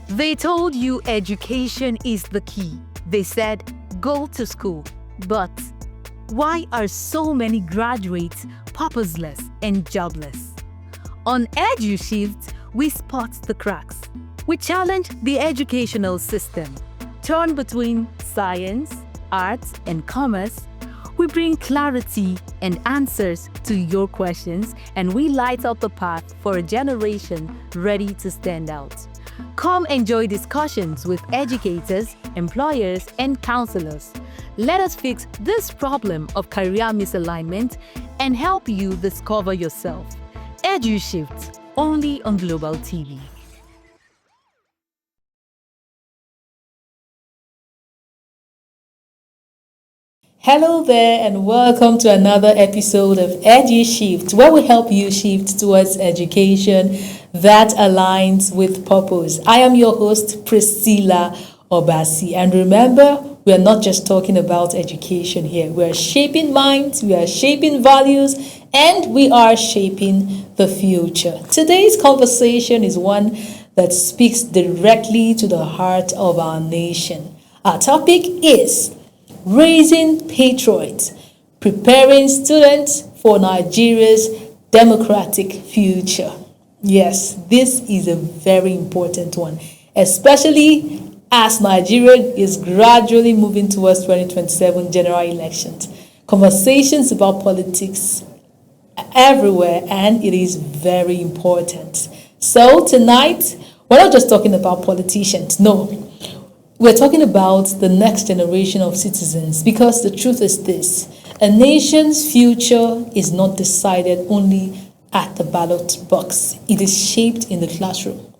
They told you education is the key. They said, go to school. But why are so many graduates purposeless and jobless? On EduShift, we spot the cracks. We challenge the educational system. Turn between science, arts, and commerce. We bring clarity and answers to your questions, and we light up the path for a generation ready to stand out. Come enjoy discussions with educators, employers, and counselors. Let us fix this problem of career misalignment and help you discover yourself. EduShift, only on Global TV. Hello there, and welcome to another episode of EduShift, where we help you shift towards education that aligns with purpose. I am your host, Priscilla Obasi, and remember, we are not just talking about education here. We are shaping minds, we are shaping values, and we are shaping the future. Today's conversation is one that speaks directly to the heart of our nation. Our topic is Raising Patriots, Preparing Students for Nigeria's Democratic Future. Yes, this is a very important one, especially as Nigeria is gradually moving towards 2027 general elections. Conversations about politics everywhere, and it is very important. So tonight, we're not just talking about politicians, no. We're talking about the next generation of citizens, because the truth is this: a nation's future is not decided only at the ballot box, it is shaped in the classroom.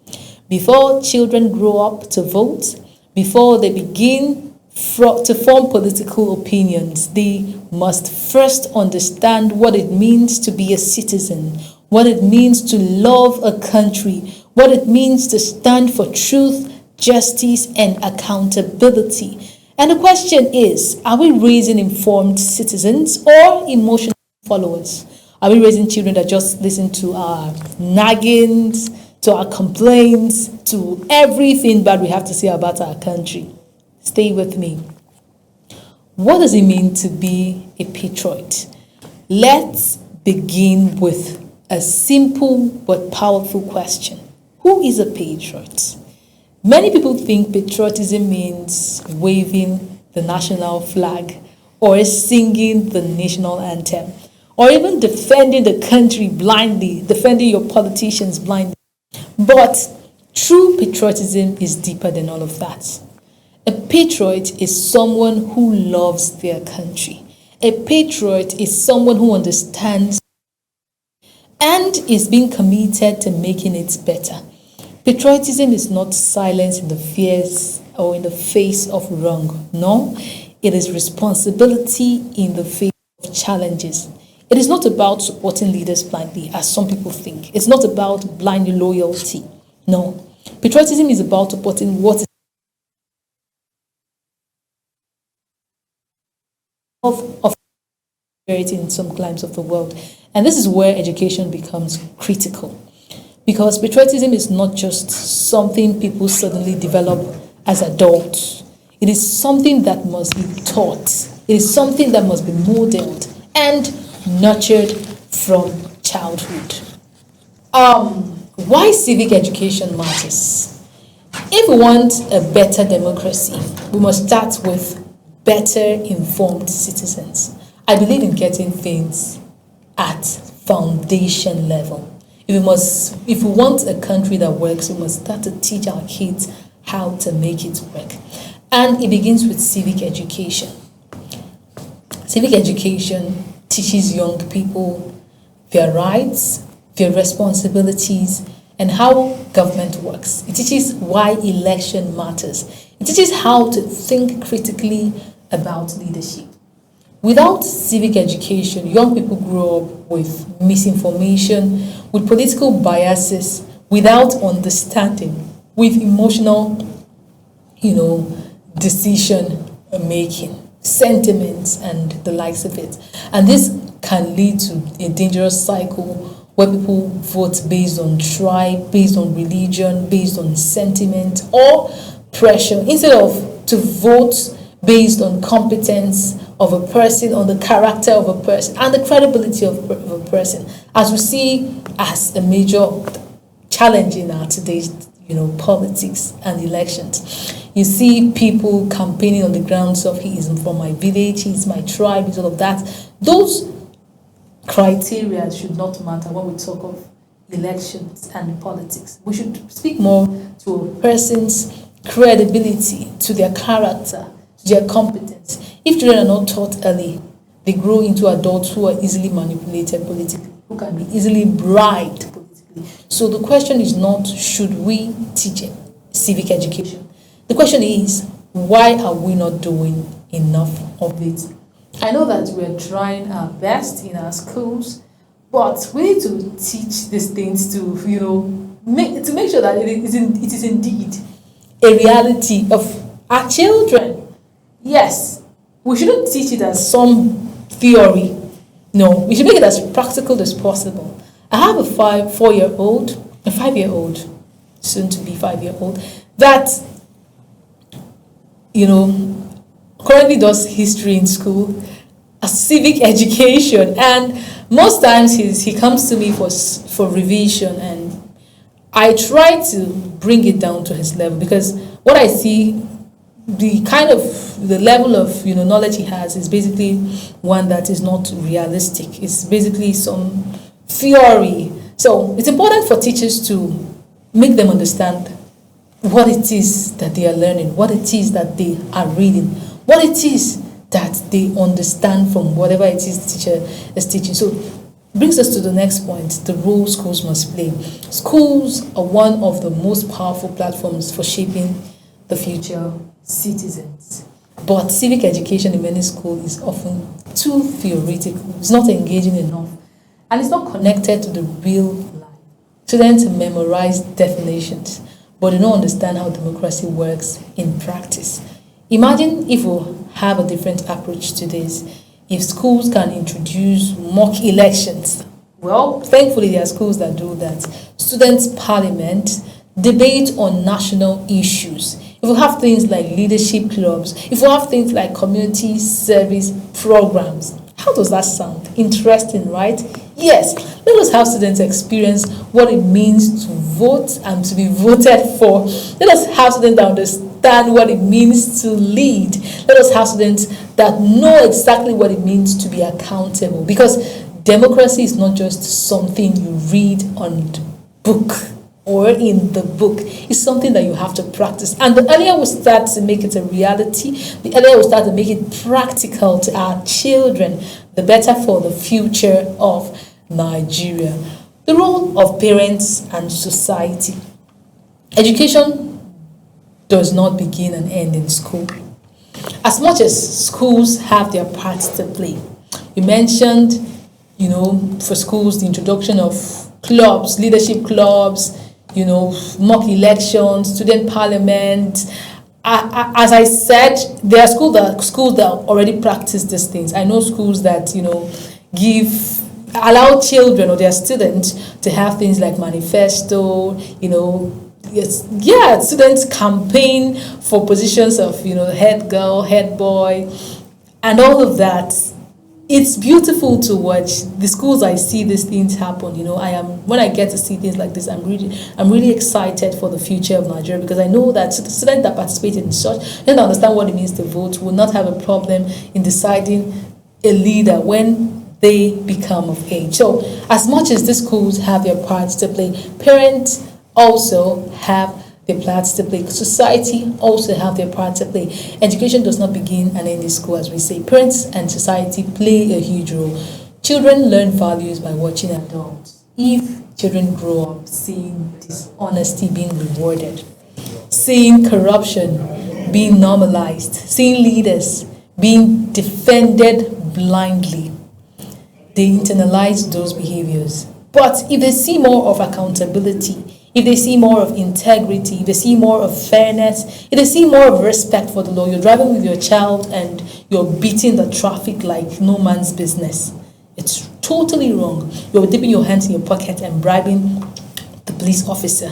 Before children grow up to vote, before they begin to form political opinions, they must first understand what it means to be a citizen, what it means to love a country, what it means to stand for truth, justice, and accountability. And the question is, are we raising informed citizens or emotional followers? Are we raising children that just listen to our naggings, to our complaints, to everything bad we have to say about our country? Stay with me. What does it mean to be a patriot? Let's begin with a simple but powerful question. Who is a patriot? Many people think patriotism means waving the national flag or singing the national anthem or even defending the country blindly, defending your politicians blindly. But true patriotism is deeper than all of that. A patriot is someone who loves their country. A patriot is someone who understands and is being committed to making it better. Patriotism is not silence in the fears or in the face of wrong. No, it is responsibility in the face of challenges. It is not about supporting leaders blindly, as some people think. It's not about blind loyalty. No, patriotism is about supporting what is of prosperity in some climes of the world. And this is where education becomes critical. Because patriotism is not just something people suddenly develop as adults. It is something that must be taught. It is something that must be modeled and nurtured from childhood. Why civic education matters? If we want a better democracy, we must start with better informed citizens. I believe in getting things at foundation level. If we want a country that works, we must start to teach our kids how to make it work. And it begins with civic education. Civic education teaches young people their rights, their responsibilities, and how government works. It teaches why election matters. It teaches how to think critically about leadership. Without civic education, young people grow up with misinformation, with political biases, without understanding, with emotional, decision making, sentiments, and the likes of it. And this can lead to a dangerous cycle where people vote based on tribe, based on religion, based on sentiment or pressure, instead of to vote based on competence of a person, on the character of a person, and the credibility of a person, as we see as a major challenge in our today's politics and elections. You see people campaigning on the grounds of he is from my village, he's my tribe, he's all of that. Those criteria should not matter when we talk of elections and politics. We should speak more to a person's credibility, to their character, to their competence. If children are not taught early, they grow into adults who are easily manipulated politically, who can be easily bribed politically. So the question is not should we teach civic education. The question is, why are we not doing enough of it? I know that we're trying our best in our schools, but we need to teach these things to, make sure that it is indeed a reality of our children. Yes, we shouldn't teach it as some theory. No, we should make it as practical as possible. I have a 5-year-old, soon to be 5-year-old, that currently does history in school, a civic education, and most times he comes to me for revision, and I try to bring it down to his level, because what I see, the level of knowledge he has is basically one that is not realistic. It's basically some theory. So it's important for teachers to make them understand what it is that they are learning, what it is that they are reading, what it is that they understand from whatever it is the teacher is teaching. So brings us to the next point, the role schools must play. Schools are one of the most powerful platforms for shaping the future citizens. But civic education in many schools is often too theoretical. It's not engaging enough, and it's not connected to the real life. Students memorize definitions, but do not understand how democracy works in practice. Imagine if we have a different approach to this. If schools can introduce mock elections, well, thankfully there are schools that do that. Students' parliament, debate on national issues. If we have things like leadership clubs, if we have things like community service programs, how does that sound? Interesting, right? Yes, let us have students experience what it means to vote and to be voted for. Let us have students that understand what it means to lead. Let us have students that know exactly what it means to be accountable. Because democracy is not just something you read on the book or in the book. It's something that you have to practice. And the earlier we start to make it a reality, the earlier we start to make it practical to our children, the better for the future of Nigeria. The role of parents and society. Education does not begin and end in school. As much as schools have their parts to play. You mentioned, for schools, the introduction of clubs, leadership clubs, mock elections, student parliament. As I said, there are schools that already practice these things. I know schools that, allow children or their students to have things like manifesto, students campaign for positions of, head girl, head boy, and all of that. It's beautiful to watch. The schools I see these things happen, when I get to see things like this, I'm really excited for the future of Nigeria, because I know that the students that participate in such and understand what it means to vote will not have a problem in deciding a leader when they become of age. So as much as the schools have their parts to play, parents also have their parts to play. Society also have their part to play. Education does not begin and end in school, as we say. Parents and society play a huge role. Children learn values by watching adults. If children grow up seeing dishonesty being rewarded, seeing corruption being normalized, seeing leaders being defended blindly, they internalize those behaviors. But if they see more of accountability, if they see more of integrity, if they see more of fairness, if they see more of respect for the law, you're driving with your child and you're beating the traffic like no man's business. It's totally wrong. You're dipping your hands in your pocket and bribing the police officer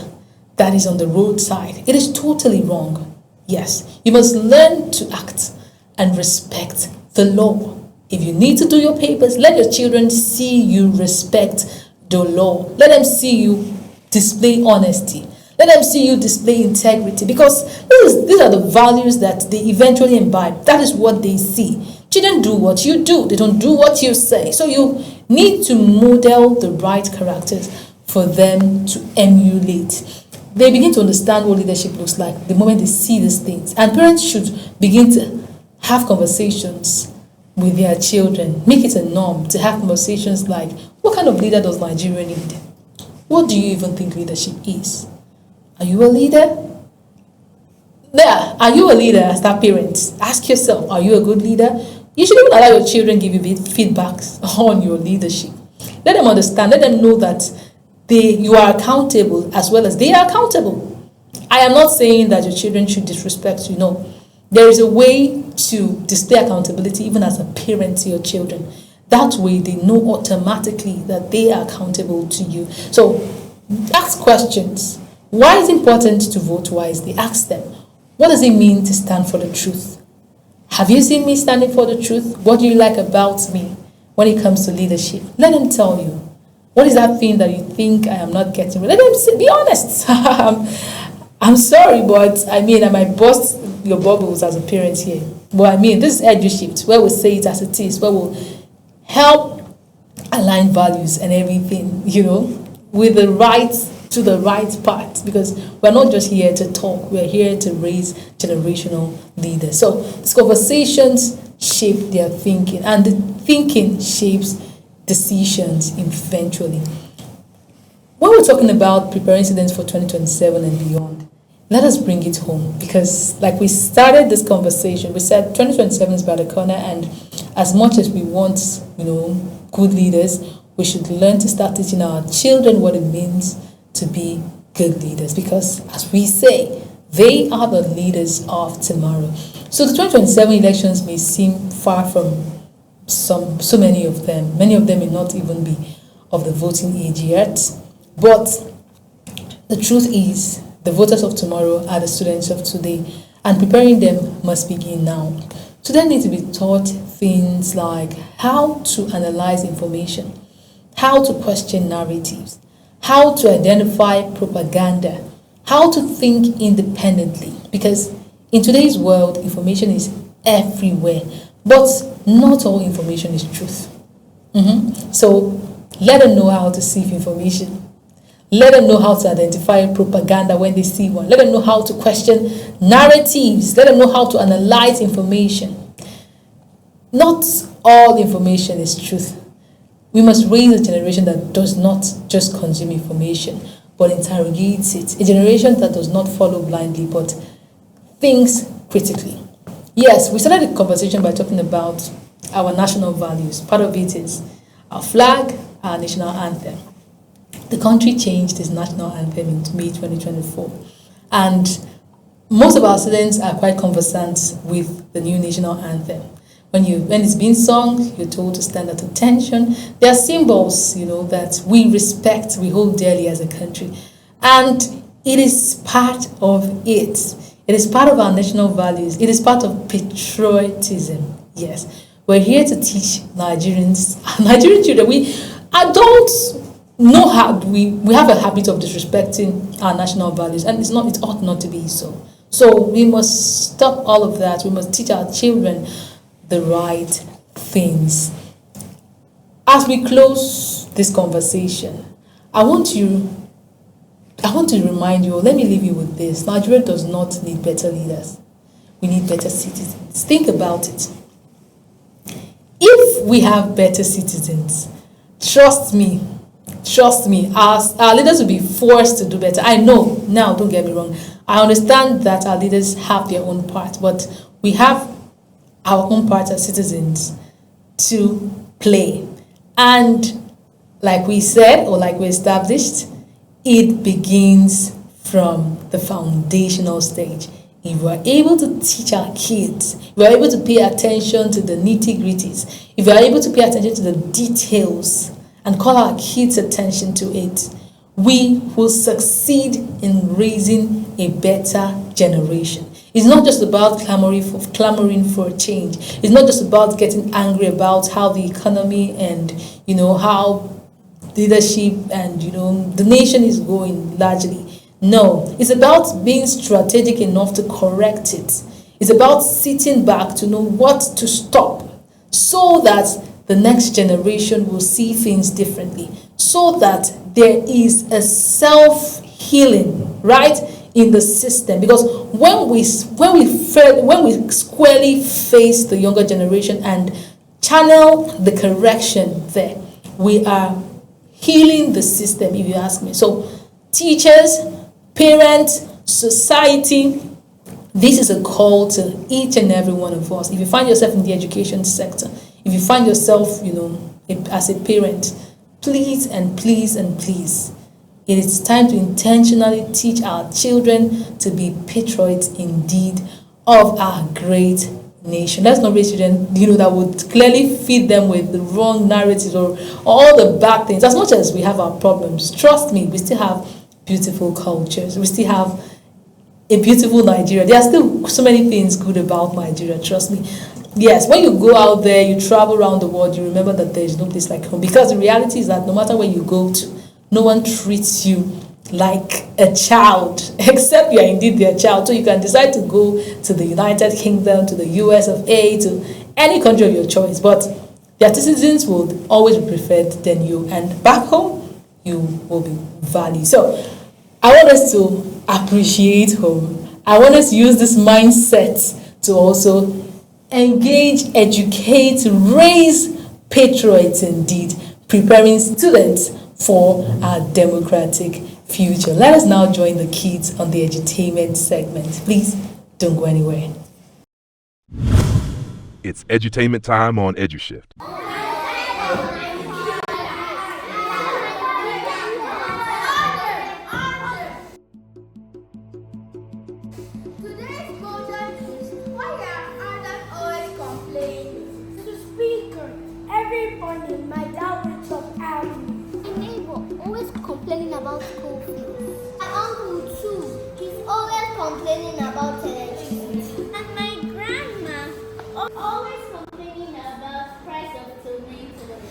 that is on the roadside. It is totally wrong. Yes, you must learn to act and respect the law. If you need to do your papers, let your children see you respect the law. Let them see you display honesty. Let them see you display integrity, because these are the values that they eventually imbibe. That is what they see. Children do what you do. They don't do what you say. So you need to model the right characters for them to emulate. They begin to understand what leadership looks like the moment they see these things. And parents should begin to have conversations with their children. Make it a norm to have conversations like, what kind of leader does Nigeria need? What do you even think leadership is? Are you a leader? Yeah, are you a leader as that parent? Ask yourself, are you a good leader? You should even allow your children give you feedbacks on your leadership. Let them understand, let them know that you are accountable as well as they are accountable. I am not saying that your children should disrespect you. No. There is a way to display accountability even as a parent to your children. That way they know automatically that they are accountable to you. So ask questions. Why is it important to vote wisely? Ask them. What does it mean to stand for the truth? Have you seen me standing for the truth? What do you like about me when it comes to leadership? Let them tell you. What is that thing that you think I am not getting? Let them say, be honest. I'm sorry, but I might burst your bubbles as a parent here. But this is EduShift, where we say it as it is, where we'll help align values and everything, with the right to the right part, because we're not just here to talk, we're here to raise generational leaders. So these conversations shape their thinking, and the thinking shapes decisions eventually. When we're talking about preparing students for 2027 and beyond, let us bring it home, because like we started this conversation, we said 2027 is by the corner, and as much as we want, good leaders, we should learn to start teaching our children what it means to be good leaders, because as we say, they are the leaders of tomorrow. So the 2027 elections may seem far from so many of them. Many of them may not even be of the voting age yet. But the truth is, the voters of tomorrow are the students of today, and preparing them must begin now. Students need to be taught things like how to analyze information, how to question narratives, how to identify propaganda, how to think independently, because in today's world, information is everywhere, but not all information is truth. So let them know how to sieve information. Let them know how to identify propaganda when they see one. Let them know how to question narratives. Let them know how to analyze information. Not all information is truth. We must raise a generation that does not just consume information, but interrogates it. A generation that does not follow blindly, but thinks critically. Yes, we started the conversation by talking about our national values. Part of it is our flag, our national anthem. The country changed its national anthem in May 2024. And most of our students are quite conversant with the new national anthem. When it's being sung, you're told to stand at attention. There are symbols, that we respect, we hold dearly as a country. And it is part of it. It is part of our national values. It is part of patriotism. Yes. We're here to teach Nigerian children. We adults know how we have a habit of disrespecting our national values, and it ought not to be so. So we must stop all of that. We must teach our children the right things. As we close this conversation, I want to remind you, let me leave you with this. Nigeria does not need better leaders. We need better citizens. Think about it. If we have better citizens, trust me, our leaders will be forced to do better. I know, now don't get me wrong, I understand that our leaders have their own part, but we have our own part as citizens to play. And like we said, or like we established, it begins from the foundational stage. if we are able to teach our kids, if we are able to pay attention to the nitty gritties, if we are able to pay attention to the details and call our kids' attention to it, we will succeed in raising a better generation. It's not just about clamoring for change. It's not just about getting angry about how the economy and how leadership and the nation is going largely. No, it's about being strategic enough to correct it. It's about sitting back to know what to stop so that the next generation will see things differently, so that there is a self-healing, right, in the system. Because when we squarely face the younger generation and channel the correction there, we are healing the system, if you ask me. So teachers, parents, society, this is a call to each and every one of us. If you find yourself in the education sector, if you find yourself, as a parent, please and please and please, it is time to intentionally teach our children to be patriots indeed of our great nation. Let's not raise children, that would clearly feed them with the wrong narratives or all the bad things. As much as we have our problems, trust me, we still have beautiful cultures. We still have a beautiful Nigeria. There are still so many things good about Nigeria, trust me. Yes, when you go out there, you travel around the world, you remember that there is no place like home. Because the reality is that no matter where you go to, no one treats you like a child, except you are indeed their child. So you can decide to go to the United Kingdom, to the US of A, to any country of your choice, but their citizens will always be preferred than you, and back home, you will be valued. So I want us to appreciate home. I want us to use this mindset to also engage, educate, raise patriots indeed, preparing students for our democratic future. Let us now join the kids on the edutainment segment. Please don't go anywhere. It's edutainment time on EduShift. Today's motion is why are others always complaining? Mr. Speaker, every morning my dad wakes up early. My neighbor always complaining about school fees. My uncle too, he's always complaining about electricity. And my grandma always complaining about price of tomatoes.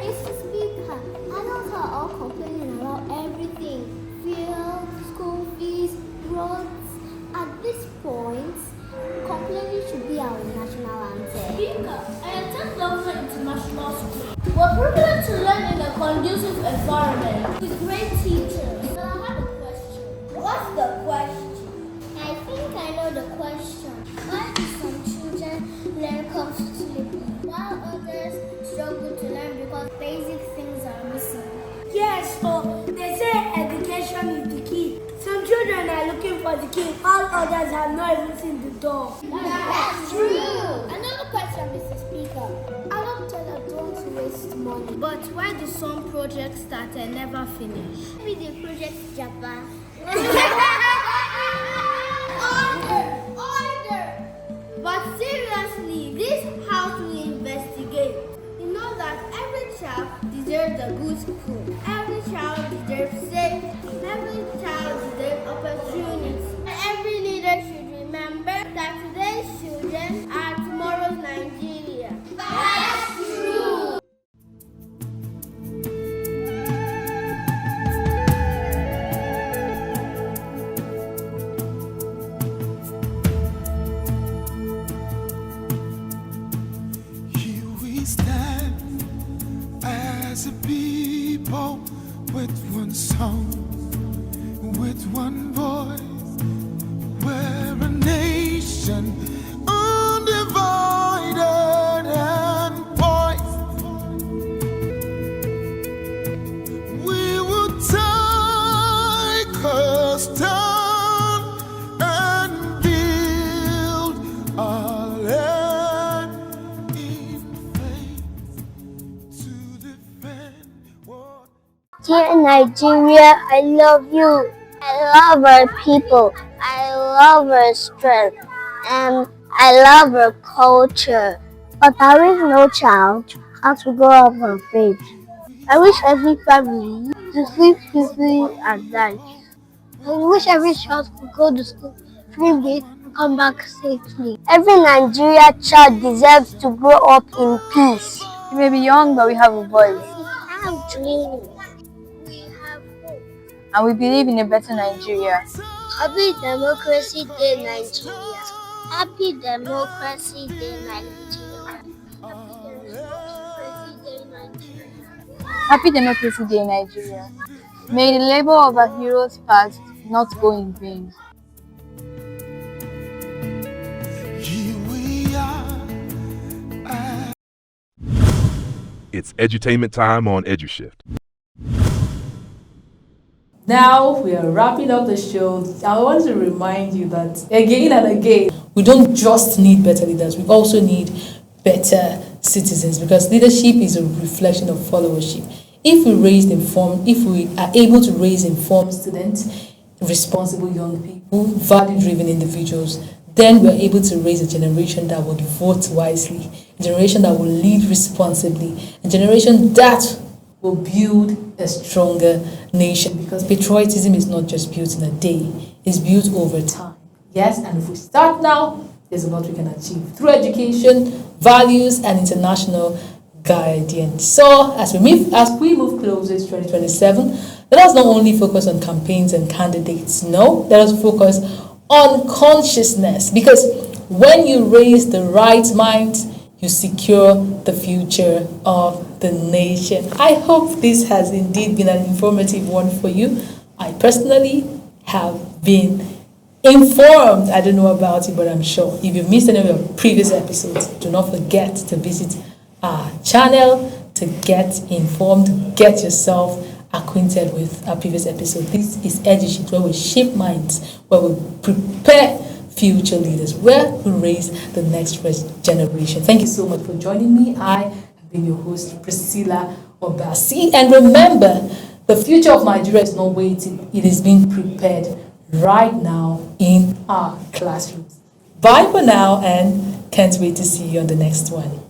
Mr. Speaker, adults are all complaining about everything. Field, school fees, roads. At this point, complaining should be our national anthem. Speaker, I attend Loveland International School. We're privileged to learn in a conducive environment with great teachers. But I have a question. What's the question? I think I know the question. Why do some children learn comfortably while others struggle to learn because basic things are missing? Yes, so they say education is the key. Some children are looking for the key, while others have not even seen the door. That's true. Another question, Mr. Speaker. Adults don't waste money, but why do some projects start and never finish? Maybe the project Japan. Order! But seriously, this how to investigate. You know that every child deserves a good school. Every child deserves safety. Every child deserves opportunities. Every leader should remember that today's children are tomorrow's Nigeria. That's true. Here we stand as a people with one song, with one voice. We're a nation undivided and poised. We will take a stand and build our land in faith to defend what. Dear Nigeria, I love you. I I love our people. I love our strength. And I love our culture. But there is no child has to grow up afraid. I wish every family to sleep peacefully at night. I wish every child could go to school, dream big, and come back safely. Every Nigerian child deserves to grow up in peace. We may be young, but we have a voice. We have dreams. We have hope. And we believe in a better Nigeria. Happy Democracy Day, Nigeria. Happy Democracy Day, Nigeria. Happy Democracy Day, Nigeria. May the labor of our heroes past not go in vain. Here we are. It's edutainment time on EduShift. Now we are wrapping up the show. I want to remind you that again and again, we don't just need better leaders, we also need better citizens, because leadership is a reflection of followership. If we are able to raise informed students, responsible young people, value-driven individuals, then we're able to raise a generation that would vote wisely, a generation that will lead responsibly, a generation that will build a stronger nation, because patriotism is not just built in a day, it's built over time. Yes, and if we start now, there's a lot we can achieve through education, values, and international guidance. So as we move closer to 2027, let us not only focus on campaigns and candidates. No, let us focus on consciousness, because when you raise the right mind, you secure the future of the nation. I hope this has indeed been an informative one for you. I personally have been informed. I don't know about you, but I'm sure if you missed any of your previous episodes, do not forget to visit our channel to get informed, get yourself acquainted with our previous episode. This is EduShift, where we shape minds, where we prepare future leaders, where we raise the next generation. Thank you so much for joining me. I have been your host, Priscilla Obasi. And remember, the future of Nigeria is not waiting. It is being prepared right now in our classrooms. Bye for now, and can't wait to see you on the next one.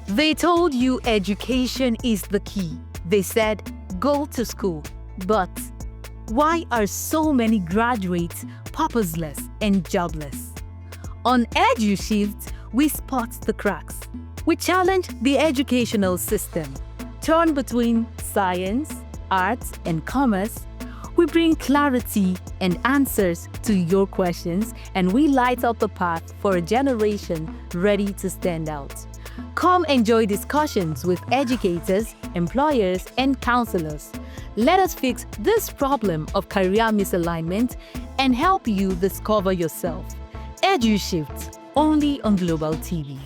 They told you education is the key. They said, go to school. But why are so many graduates purposeless and jobless? On EduShift, we spot the cracks. We challenge the educational system. Torn between science, arts, and commerce, we bring clarity and answers to your questions, and we light up the path for a generation ready to stand out. Come enjoy discussions with educators, employers, and counselors. Let us fix this problem of career misalignment and help you discover yourself. EduShift, only on Global TV.